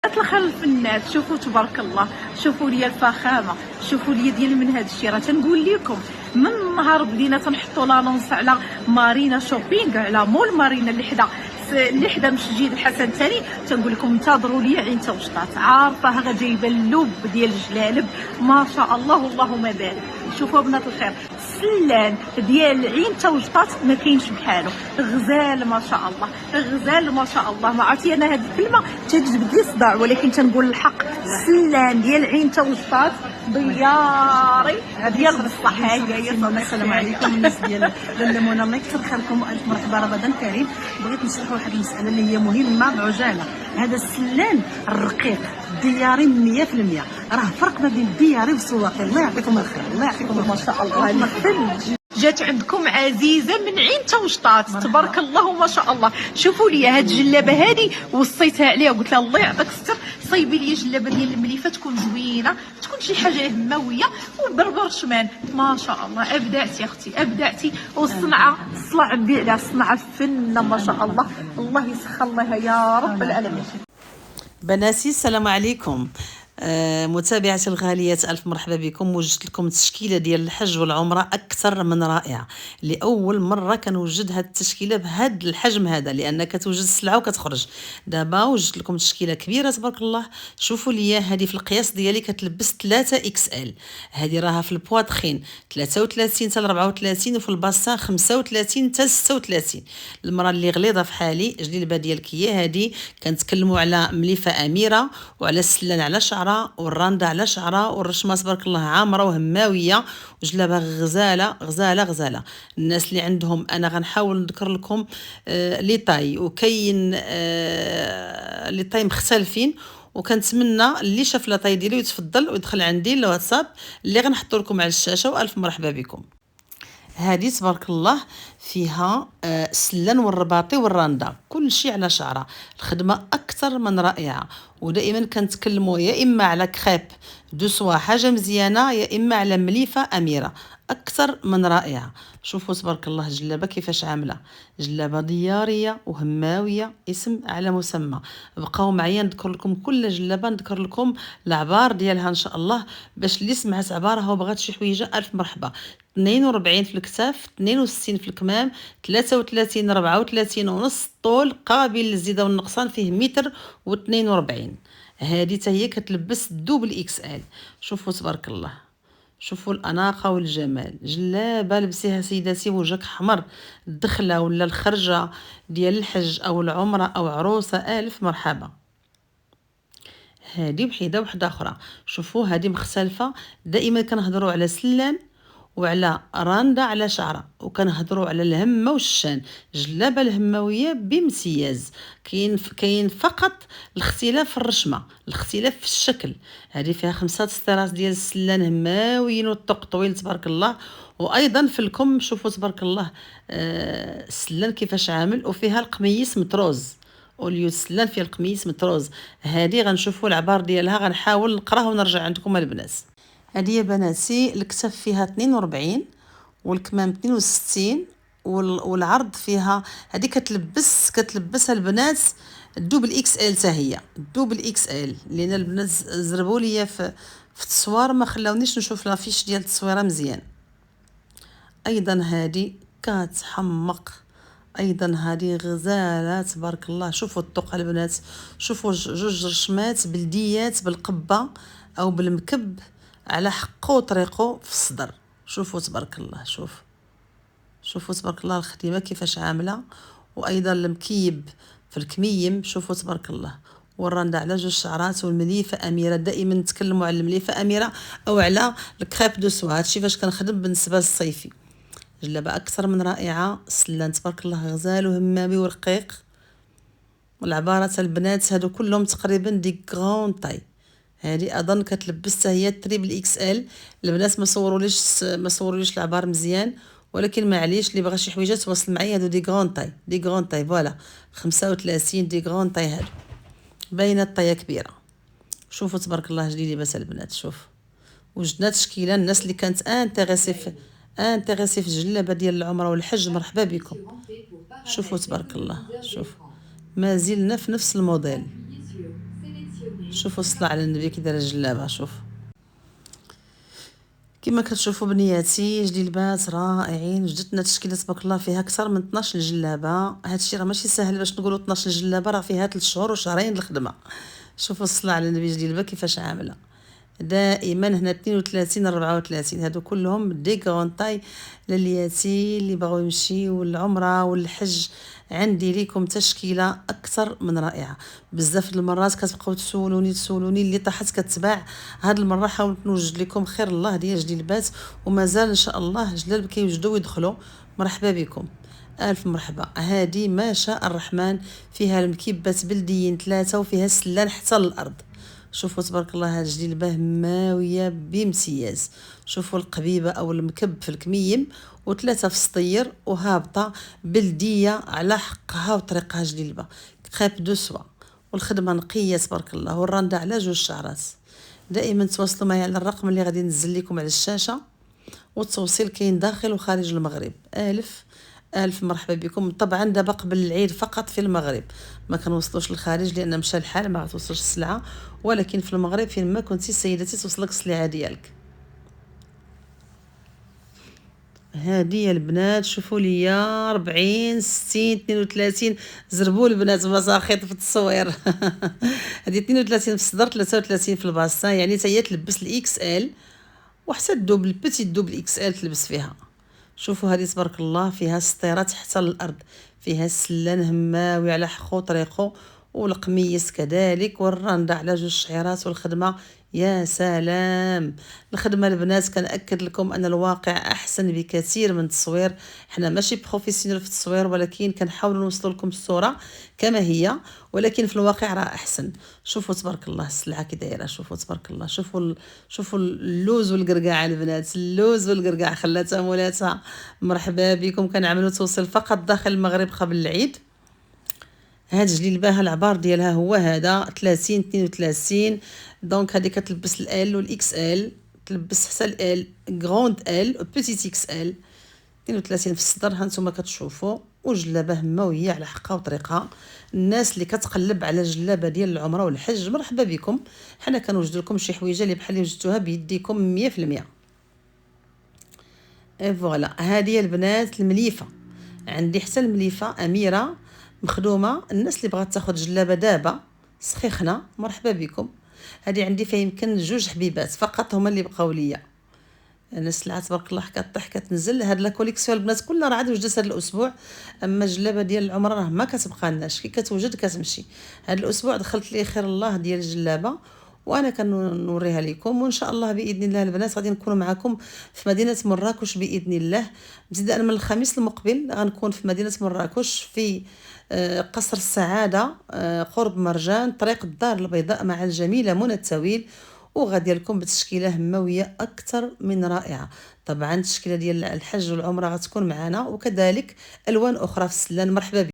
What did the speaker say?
اطلق الفنات. شوفوا تبارك الله، شوفوا لي الفخامه، شوفوا لي ديال من هذا الشيء. راه تنقول لكم من نهار بدينا تنحطوا لانونس على مارينا شوبينغ، على مول مارينا اللي حدا مسجد الحسن الثاني، تنقول لكم انتظروا لي عين توشطات. عارفه غا جايبه اللب ديال الجلالب ما شاء الله اللهم بارك. شوفوا بنات الخير، السلان ديال عين توجطات ما كاينش بحالو. غزال ما شاء الله، غزال ما شاء الله. ما عرفتي انا هذه الكلمه تجبد لي صداع، ولكن تنقول الحق. السلان ديال عين توجطات دياري ديال بصح. هاي السلام عليكم. الناس ديال الليمونه الله يكثر خيركم والف مرحبا، رمضان كريم. بغيت نشرح واحد المساله اللي هي مهمه بعجاله. هذا السلان الرقيق دياري 100%. راه فرق ما بين الدياري والسواقي. الله يعطيكم الخير، الله يعطيكم الخير. ما شاء الله جات عندكم عزيزه من عين توشطات. تبارك الله ما شاء الله. شوفوا لي هاد الجلابه هذه وصيتها عليها وقلت لها الله يعطيك الستر صيبي لي جلابه ديال المليفه تكون زوينه، تكون شي حاجه هماويه وبربر شمان. ما شاء الله ابدعتي اختي، ابدعتي. والصنعه صلع بيع صنعه فنه ما شاء الله. الله يسخر الله يا رب العالمين. بناتي السلام عليكم. متابعتي الغاليات الف مرحبا بكم. وجدت لكم تشكيله ديال الحج والعمره اكثر من رائعه. لاول مره كنوجد هذه التشكيله بهذا الحجم هذا، لان كتوجد السلعه وكتخرج. دابا وجدت لكم تشكيله كبيره تبارك الله. شوفوا لي هذه في القياس ديالي كتلبس 3 اكس ال. هذه راها في البواتخين 33 حتى ل 34، وفي الباسان 35 حتى ل 36. المراه اللي غليظه في حالي جليبه ديال كيا هذه كنتكلموا على مليفه اميره، وعلى السلان على شعرها، والراندا على شعرها، والرشمه تبارك الله عامره وهماويه، وجلابه غزاله غزاله غزاله. الناس اللي عندهم انا غنحاول نذكر لكم لي طاي، وكاين لي طاي مختلفين، وكنتمنى اللي شاف لا طاي ديالي يتفضل ويدخل عندي الواتساب اللي غنحطو لكم على الشاشه. والف مرحبا بكم. هذه تبارك الله فيها السلان والرباطي والراندا، كل شيء على شعرها. الخدمه اكثر من رائعه. ودائما كنتكلموا يا اما على كريب دو سوا حاجه مزيانه، يا اما على مليفه اميره اكثر من رائعه. شوفوا تبارك الله الجلابه كيفاش عامله، جلابه دياريه وهماويه اسم على مسمى. بقاو معايا نذكر لكم كل جلابه، نذكر لكم العبار ديالها ان شاء الله، باش اللي سمعت عبارها وبغات شي حويجه الف مرحبا. 42 في الكتاف، 62 في الكمام، 33 34 ونص طول قابل للزياده والنقصان، فيه متر و42. هذه حتى هي كتلبس دوبل اكس ال. شوفوا تبارك الله، شوفوا الاناقه والجمال. جلابه لبسيها سيداتي وجهك حمر، الدخله ولا الخرجه ديال الحج او العمره او عروسه الف مرحبا. هذه بحيده وحده اخرى. شوفوا هذه مختلفه. دائما كنهضروا على سلان وعلى راندا على شعرها، وكنهضروا على الهمه والشان. جلابه الهماويه بامتياز. كاين فقط الاختلاف في الرشمه، الاختلاف في الشكل. هذه فيها 5 سطرات ديال السلان هماويين والطق طويل تبارك الله. وايضا في الكم شوفوا تبارك الله السلان كيفاش عامل، وفيها القميص متروز، اوليو السلان فيها القميص متروز. هذه غنشوفوا العبار ديالها، غنحاول نقراه ونرجع عندكم البنات. هذه يا بناتي الكتف فيها 42 والكمام 62 والعرض فيها. هذه كتلبسها البنات الدوبل اكس ال حتى هي الدوبل اكس ال، لان البنات زربوا لي في التصوير ما خلاونيش نشوف لافيش ديال التصويره مزيان. ايضا هذه كتحمق، ايضا هذه غزاله تبارك الله. شوفوا الطوق البنات، شوفوا جوج رشمات بلديات بالقبه او بالمكب على حقه وطريقه في الصدر. شوفوا تبارك الله، شوفوا تبارك الله الخدمه كيفاش عامله. وايضا المكيب في الكميم شوفوا تبارك الله. والرنده على جوج شعرات، والمليفه اميره. دائما نتكلموا على المليفه اميره او على الكريب دو سوا. هادشي فاش كنخدم بالنسبه للصيفي. جلابه اكثر من رائعه. سلان تبارك الله غزال وهمامي ورقيق. والعبارات البنات هادو كلهم تقريبا دي غران طاي. هذه اظن كتلبسها هي تريبل اكس ال. البنات ما صوروليش العبار مزيان، ولكن معليش اللي بغى شي حويجه تواصل معايا. هادو دي غران طاي فوالا 35 دي غران طاي. هادو باينه الطايه كبيره. شوفوا تبارك الله جديد لباس البنات. شوف وجدنا تشكيله. الناس اللي كانت انتريسي في الجلابه ديال العمره والحج مرحبا بكم. شوفوا تبارك الله. شوف ما زلنا في نفس الموديل. شوفوا الصلاة على النبي كي دايره الجلابه. شوف كما كتشوفوا بنياتي جليبات رائعين. جدتنا التشكيله تبارك الله فيها اكثر من 12 جلابه. هادشي راه ماشي سهل باش نقولوا 12 جلابه، راه فيها 3 شهور وشهرين الخدمه. شوفوا الصلاة على النبي جليبه كيفاش عامله. دائما هنا 32 34 هادو كلهم دي كونطاي للياتي اللي بغاو يمشيو للعمره والحج. عندي ليكم تشكيله اكثر من رائعه. بزاف المرات كتبقاو تسولوني اللي طاحت كتباع. هاد المره حاولت نوجد لكم خير الله ديال جليبات، ومازال ان شاء الله جلال كيوجدوا ويدخلوا. مرحبا بكم، الف مرحبا. هادي ما شاء الرحمن فيها المكبات بلديين 3 وفيها السلان حتى للارض. شوفوا تبارك الله هاد الجلبه ماويه بامتياز. شوفوا القبيبه او المكب في الكميم و3 في السطير وهابطه بلديه على حقها وطريقها. جلبه كريب دو سوا والخدمه نقيه تبارك الله، والرنده على 2 شعرات. دائما تواصلوا معي على الرقم اللي غادي ننزل لكم على الشاشه، والتوصيل كاين داخل وخارج المغرب. الف مرحبا بكم. طبعا دابا قبل العيد فقط في المغرب، ما كنوصلوش للخارج لان مشى الحال ما غتوصلش السلعه، ولكن في المغرب فين ما كنتي سيدتي توصلك السلعه ديالك. هادي البنات شوفوا ليا 40 60 32. زربوا البنات مساخيط في التصوير. هذه 32 في الصدر 33 في الباسطه، يعني حتى هي تلبس الاكس ال وحتى الدوبل بيتي دوبل اكس ال تلبس فيها. شوفوا هذه تبارك الله فيها سطيرات حتى للارض، فيها السلان هماوي على حقو طريقو، والقميص كذلك، والرنده على 2 شعيرات، والخدمه يا سلام. الخدمه البنات كنأكد لكم ان الواقع احسن بكثير من التصوير. حنا ماشي بروفيسيونيل في التصوير، ولكن كنحاولوا نوصلوا لكم الصوره كما هي، ولكن في الواقع راه احسن. شوفوا تبارك الله السلعه كي دايره. شوفوا تبارك الله. شوفوا اللوز والقرقاع البنات، اللوز والقرقاع خلاتها مولاتها. مرحبا بكم. كنعملوا توصيل فقط داخل المغرب قبل العيد. هاد الجلبه العبار ديالها هو هذا 30 32. دونك هذه كتلبس ال والاكس ال، تلبس حتى ال غروند ال وبيتيت اكس ال. 32 في الصدر هانتوما كتشوفوا، وجلابه هماويه على حقها وطريقها. الناس اللي كتقلب على جلابه ديال العمره والحج مرحبا بكم. حنا كنوجد لكم شي حويجه اللي بحال اللي وجدتوها بيديكم 100%. اي فوالا. هذه البنات المليفه، عندي حتى المليفه اميره مخدومه. الناس اللي بغات تاخذ جلابه دابا سخيخنا مرحبا بكم. هذه عندي فيها يمكن 2 حبيبات فقط هما اللي بقاو ليا. السلعه تبارك الله كطيح كتنزل. هاد لا كوليكسيون البنات كلها راه عاد وجدت هاد الاسبوع، اما الجلابه ديال العمره راه ما كتبقى لناش، كي كتوجد كتمشي. هاد الاسبوع دخلت لي خير الله ديال الجلابه، وانا كنوريها لكم، وان شاء الله باذن الله البنات غادي نكون معكم في مدينه مراكش باذن الله. ابتداء من الخميس المقبل غنكون في مدينه مراكش في قصر السعاده قرب مرجان، طريق الدار البيضاء، مع الجميله منى التويل. وغادي لكم بتشكيله همويه اكثر من رائعه. طبعا التشكيله ديال الحج والعمره غتكون معنا، وكذلك الوان اخرى في السلان. مرحبا